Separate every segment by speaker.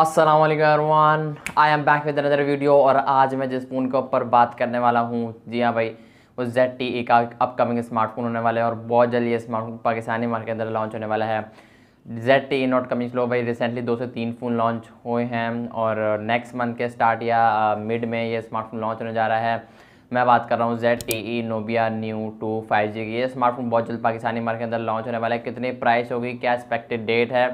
Speaker 1: अस्सलाम वालेकुम everyone, I am back with another video. और आज मैं जिस फ़ोन के ऊपर बात करने वाला हूँ, जी हाँ भाई, वो ZTE का अपकमिंग स्मार्टफोन होने वाला है और बहुत जल्दी ये स्मार्टफोन पाकिस्तानी मार्केट के अंदर लॉन्च होने वाला है। ZTE नॉट कमिंग स्लो भाई, रिसेंटली 2 से 3 फ़ोन लॉन्च हुए हैं और नेक्स्ट मंथ के स्टार्ट या मिड में ये स्मार्टफोन लॉन्च होने जा रहा है। मैं बात कर रहा हूँ ZTE Nubia New 2 5G की। ये स्मार्टफोन बहुत जल्द पाकिस्तानी मार्केट के अंदर लॉन्च होने वाला है। कितनी प्राइस होगी, क्या एक्सपेक्टेड डेट है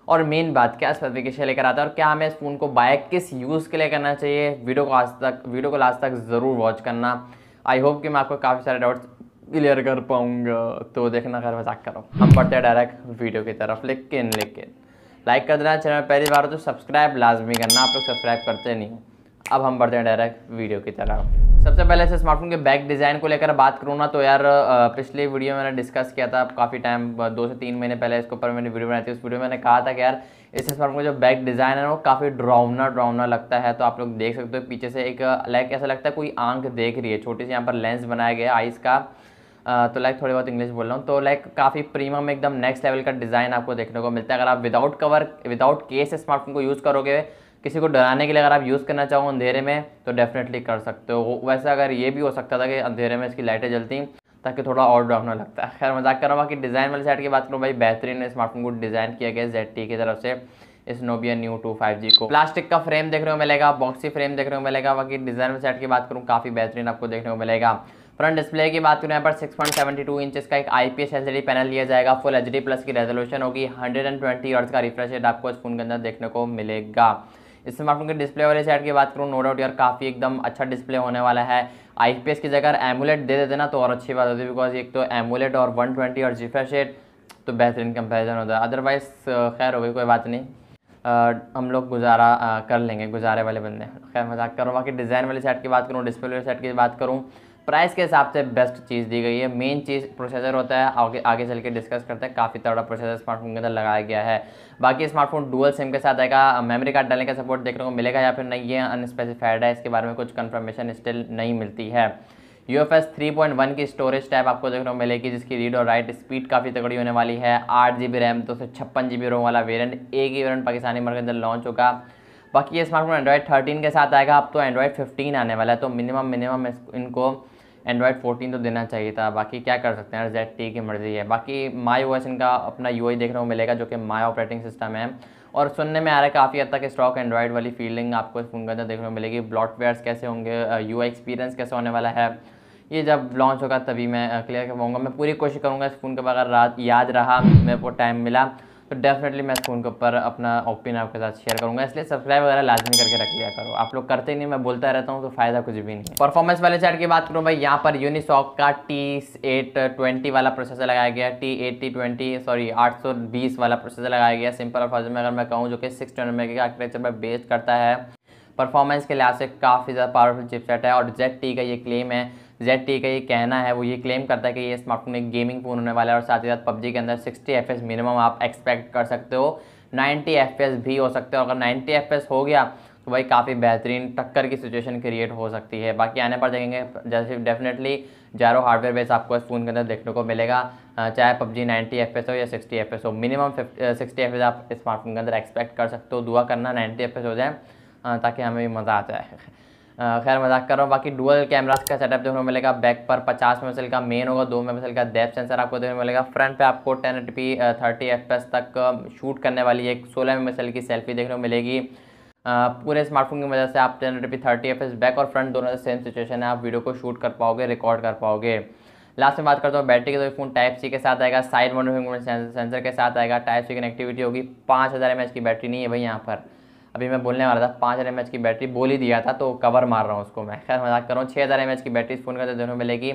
Speaker 1: और मेन बात क्या स्पेसिफिकेशन लेकर आता है और क्या हमें इस फ़ोन को बाय किस यूज़ के लिए करना चाहिए। वीडियो को लास्ट तक ज़रूर वॉच करना। आई होप कि मैं आपको काफ़ी सारे डाउट्स क्लियर कर पाऊँगा, तो देखना, खैर मजाक करो। हम बढ़ते हैं डायरेक्ट वीडियो की तरफ। लेकिन लाइक कर देना, चैनल पहली बार हो तो सब्सक्राइब लाजमी करना, आप लोग सब्सक्राइब करते नहीं हो। अब हम बढ़ते हैं डायरेक्ट वीडियो की तरफ। सबसे पहले से स्मार्टफोन के बैक डिज़ाइन को लेकर बात करूँ ना, तो यार पिछले वीडियो में मैंने डिस्कस किया था काफ़ी टाइम 2 से 3 महीने पहले इसके ऊपर मैंने वीडियो बनाई थी। उस वीडियो में मैंने कहा था कि यार इस स्मार्टफोन का जो बैक डिज़ाइन है वो काफ़ी ड्राउना लगता है। तो आप लोग देख सकते हो पीछे से एक लाइक ऐसा लगता है कोई आंख देख रही है, छोटी सी यहाँ पर लेंस बनाया गया आइस का। तो लाइक थोड़ी बहुत इंग्लिश बोल रहा हूँ, तो लाइक काफ़ी प्रीमियम एकदम नेक्स्ट लेवल का डिज़ाइन आपको देखने को मिलता है। अगर आप विदाउट केस स्मार्टफोन को यूज़ करोगे, किसी को डराने के लिए अगर आप यूज़ करना चाहो अंधेरे में, तो डेफिनेटली कर सकते हो। वैसे अगर ये भी हो सकता था कि अंधेरे में इसकी लाइटें जलती ताकि थोड़ा और डरावना लगता है। खैर मजाक कर रहा हूँ। बाकी डिज़ाइन वाली साइड की बात करूँ भाई, बेहतरीन स्मार्टफोन को डिज़ाइन किया गया ZTE की तरफ से। इस Nubia New 2 5G को प्लास्टिक का फ्रेम देखने को मिलेगा, बॉक्सी फ्रेम देखने को मिलेगा। बाकी डिज़ाइन वाली साइड की बात करूँ, काफ़ी बेहतरीन आपको देखने को मिलेगा। फ्रंट डिस्प्ले की बात करें, यहाँ पर 6.72 इंचेस का एक IPS LCD पैनल लिया जाएगा। फुल HD प्लस की रेजोल्यूशन होगी। 120 हर्ट्ज का रिफ्रेश रेट आपको इस फोन के अंदर देखने को मिलेगा। इस स्मार्टफोन के डिस्प्ले वाले साइड की बात करूँ, नो डाउट यार काफ़ी एकदम अच्छा डिस्प्ले होने वाला है। IPS की जगह एमोलेड दे देते ना तो और अच्छी बात होती है, बिकॉज एक तो एमोलेड और 120 हर्ट्ज रिफ्रेश रेट तो बेहतरीन कंपैरिजन होता है। अदरवाइज खैर हो गई, कोई बात नहीं, हम लोग गुजारा कर लेंगे, गुजारे वाले बंदे। खैर मजाक करूँ। बाकी डिज़ाइन वाली साइड की बात करूँ, डिस्प्ले वाली साइड की बात करूँ, प्राइस के हिसाब से बेस्ट चीज़ दी गई है। मेन चीज़ प्रोसेसर होता है, आगे चल के डिस्कस करते हैं। काफ़ी तगड़ा प्रोसेसर स्मार्टफोन के अंदर लगाया गया है। बाकी स्मार्टफोन डुअल सिम के साथ आएगा। मेमोरी कार्ड डालने का सपोर्ट देखने को मिलेगा या फिर नहीं, ये अनस्पेसिफाइड है, इसके बारे में कुछ कंफर्मेशन स्टिल नहीं मिलती है। UFS 3.1 की स्टोरेज टैब आपको देखने को मिलेगी, जिसकी रीड और राइट स्पीड काफ़ी तगड़ी होने वाली है। 8GB रैम 256GB रोम वाला वेरिएंट, एक ही वेरिएंट पाकिस्तानी मार्केट के अंदर लॉन्च होगा। बाकी ये स्मार्टफोन एंड्रॉइड 13 के साथ आएगा। अब तो एंड्रॉइड 15 आने वाला है, तो मिनिमम इनको एंड्रॉइड 14 तो देना चाहिए था। बाकी क्या कर सकते हैं, ZTE की मर्जी है। बाकी MyOS इनका अपना UI देखने को मिलेगा, जो कि माई ऑपरेटिंग सिस्टम है। और सुनने में आ रहा है काफ़ी हद तक स्टॉक एंड्रॉइड वाली फीलिंग आपको इस फोन के अंदर देखने को मिलेगी। ब्लॉटवेयर्स कैसे होंगे, UI एक्सपीरियंस कैसे होने वाला है, ये जब लॉन्च होगा तभी मैं क्लियर कर पाऊँगा। मैं पूरी कोशिश करूँगा इस फ़ोन के अगर रात याद रहा, मेरे को टाइम मिला तो डेफिनेटली मैं इस फ़ोन के ऊपर अपना ओपिनियन आपके साथ शेयर करूँगा। इसलिए सब्सक्राइब वगैरह लाजमी करके रख लिया करो। आप लोग करते ही नहीं, मैं बोलता रहता हूँ तो फ़ायदा कुछ भी नहीं। परफॉर्मेंस वाले साइड की बात करूँ भाई, यहाँ पर यूनिसॉक का T820 वाला प्रोसेसर लगाया गया है। T820 820 वाला प्रोसेसर लगाया गया। सिंपल अल्फाज में अगर मैं कहूँ, जो कि 620 मेगा का आर्किटेक्चर पर बेस करता है। परफॉर्मेंस के लिहाज से काफ़ी ज़्यादा पावरफुल चिपसेट है। और ZTE का ये क्लेम है, ZTE का ये कहना है, वो ये क्लेम करता है कि ये स्मार्टफोन एक गेमिंग फ़ोन होने वाला है और साथ ही साथ PUBG के अंदर 60 FPS मिनिमम आप एक्सपेक्ट कर सकते हो। 90 FPS भी हो सकते हो। अगर 90 FPS हो गया तो भाई काफ़ी बेहतरीन टक्कर की सिचुएशन क्रिएट हो सकती है। बाकी आने पर देखेंगे, जैसे डेफिनेटली जारो हार्डवेयर बेस आपको इस फ़ोन के अंदर देखने को मिलेगा। चाहे PUBG 90 FPS हो या 60 FPS हो, मिनिमम 60 FPS आप स्मार्टफोन के अंदर एक्सपेक्ट कर सकते हो। दुआ करना 90 FPS हो जाए ताकि हमें भी मज़ा आ जाए। खैर मजाक कर रहा हूँ। बाकी डुअल कैमरास का सेटअप देखने को मिलेगा। बैक पर 50 मेगापिक्सल का मेन होगा, 2 मेगापिक्सल का डेप्थ सेंसर आपको देखने को मिलेगा। फ्रंट पे आपको 1080p 30 FPS तक शूट करने वाली एक 16 मेगापिक्सल की सेल्फी देखने को मिलेगी। पूरे स्मार्टफोन की वजह से आप 1080p 30 FPS बैक और फ्रंट दोनों से सेम सिचुएशन है, आप वीडियो को शूट कर पाओगे, रिकॉर्ड कर पाओगे। लास्ट में बात करता हूँ बैटरी की, तो फ़ोन Type-C के साथ आएगा, साइड माउंटेड सेंसर के साथ आएगा। Type-C कनेक्टिविटी होगी। 5000 mAh की बैटरी नहीं है भाई, यहाँ पर अभी मैं बोलने वाला था 5000 mAh की बैटरी बोल ही दिया था, तो कवर मार रहा हूँ उसको मैं। खैर मजाक कर रहा हूँ। 6000 mAh की बैटरी इस फोन के अंदर देखने को मिलेगी।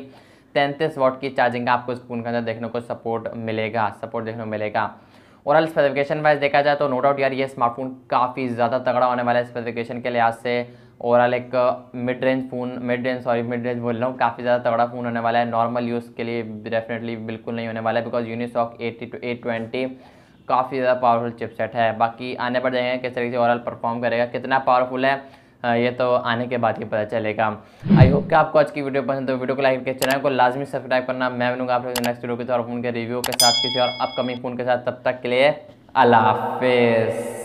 Speaker 1: 33 वाट की चार्जिंग का आपको इस फोन के अंदर देखने को सपोर्ट देखने को मिलेगा। ओवरऑल स्पेसिफिकेशन वाइज देखा जाए तो नो डाउट यार ये स्मार्टफोन काफ़ी ज़्यादा तगड़ा होने वाला है स्पेसिफिकेशन के लिहाज से। ओवरऑल एक मिड रेंज बोल रहा हूँ, काफ़ी ज़्यादा तगड़ा फ़ोन होने वाला है। नॉर्मल यूज़ के लिए डेफिनेटली बिल्कुल नहीं होने वाला है, बिकॉज यूनिसॉक 820 काफ़ी ज़्यादा पावरफुल चिपसेट है। बाकी आने पर जाएंगे किस तरीके से ओवरऑल परफॉर्म करेगा, कितना पावरफुल है ये तो आने के बाद ही पता चलेगा। आई होप कि आपको आज की वीडियो पसंद, तो वीडियो को लाइक करके चैनल को लाजमी सब्सक्राइब करना। मैं बनूंगा आप लोग नेक्स्ट वीडियो के साथ, फोन के रिव्यू के साथ, किसी और अपकमिंग फ़ोन के साथ। तब तक के लिए अल्लाह हाफिज़।